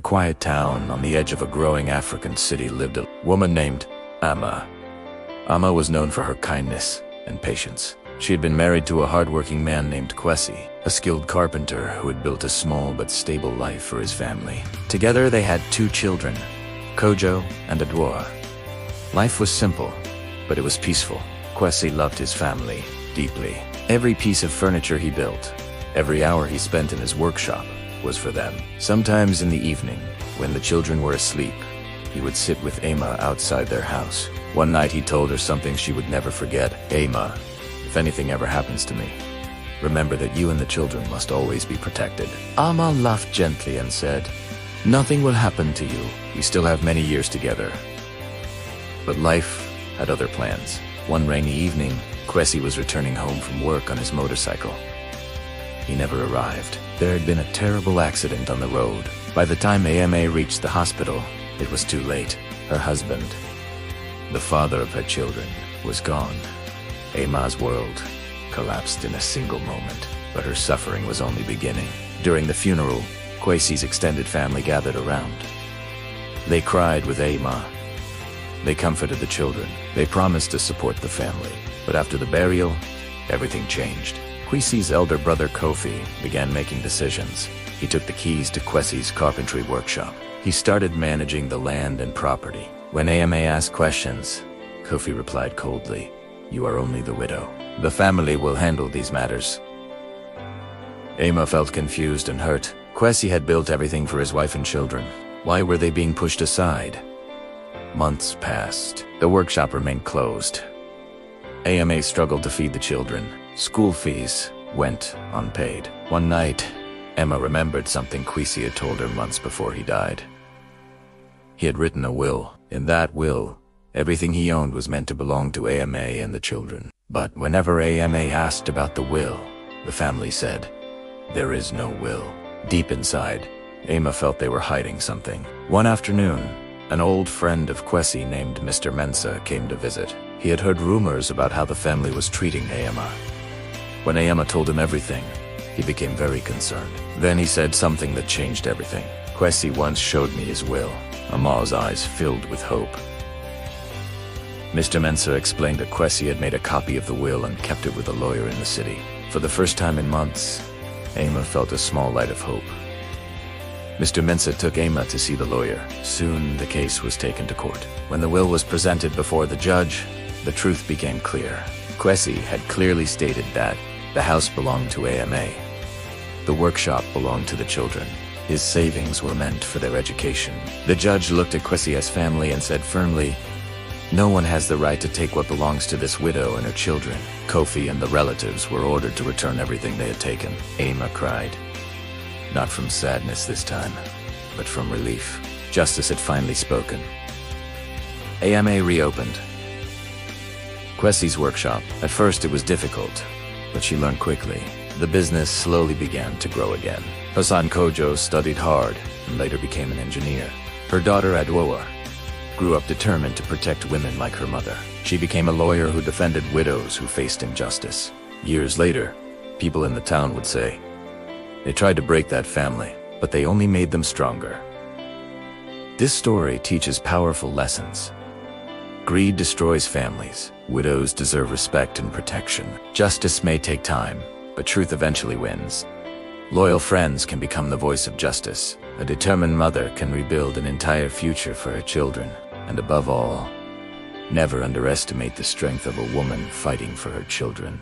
a quiet town on the edge of a growing African city lived a woman named Amma. Amma was known for her kindness and patience. She had been married to a hardworking man named Kwesi, a skilled carpenter who had built a small but stable life for his family. Together they had 2 children, Kojo and Adwoa. Life was simple, but it was peaceful. Kwesi loved his family deeply. Every piece of furniture he built, every hour he spent in his workshop, was for them. Sometimes in the evening, when the children were asleep, he would sit with Amma outside their house. One night he told her something she would never forget. "Amma, if anything ever happens to me, remember that you and the children must always be protected." Amma laughed gently and said, "Nothing will happen to you. We still have many years together." But life had other plans. One rainy evening, Kwesi was returning home from work on his motorcycle. He never arrived. There had been a terrible accident on the road. By the time Amma reached the hospital, it was too late. Her husband, the father of her children, was gone. Amma's world collapsed in a single moment, but her suffering was only beginning. During the funeral, Kwesi's extended family gathered around. They cried with Amma. They comforted the children. They promised to support the family. But after the burial, everything changed. Kwesi's elder brother Kofi began making decisions. He took the keys to Kwesi's carpentry workshop. He started managing the land and property. When Amma asked questions, Kofi replied coldly, "You are only the widow. The family will handle these matters." Amma felt confused and hurt. Kwesi had built everything for his wife and children. Why were they being pushed aside? Months passed. The workshop remained closed. Amma struggled to feed the children. School fees went unpaid. One night, Amma remembered something Kwesi had told her months before he died. He had written a will. In that will, everything he owned was meant to belong to Amma and the children. But whenever Amma asked about the will, the family said, "There is no will." Deep inside, Amma felt they were hiding something. One afternoon, an old friend of Kwesi named Mr. Mensah came to visit. He had heard rumors about how the family was treating Amma. When Amma told him everything, he became very concerned. Then he said something that changed everything. "Kwesi once showed me his will." Amma's eyes filled with hope. Mr. Mensah explained that Kwesi had made a copy of the will and kept it with a lawyer in the city. For the first time in months, Amma felt a small light of hope. Mr. Mensah took Amma to see the lawyer. Soon the case was taken to court. When the will was presented before the judge, the truth became clear. Kwesi had clearly stated that the house belonged to Amma. The workshop belonged to the children. His savings were meant for their education. The judge looked at Kwesi's family and said firmly, "No one has the right to take what belongs to this widow and her children." Kofi and the relatives were ordered to return everything they had taken. Amma cried. Not from sadness this time, but from relief. Justice had finally spoken. Amma reopened Kwesi's workshop. At first it was difficult, but she learned quickly. The business slowly began to grow again. Hassan Kojo studied hard and later became an engineer. Her daughter Adwoa grew up determined to protect women like her mother. She became a lawyer who defended widows who faced injustice. Years later, people in the town would say, "They tried to break that family, but they only made them stronger." This story teaches powerful lessons. Greed destroys families. Widows deserve respect and protection. Justice may take time, but truth eventually wins. Loyal friends can become the voice of justice. A determined mother can rebuild an entire future for her children. And above all, never underestimate the strength of a woman fighting for her children.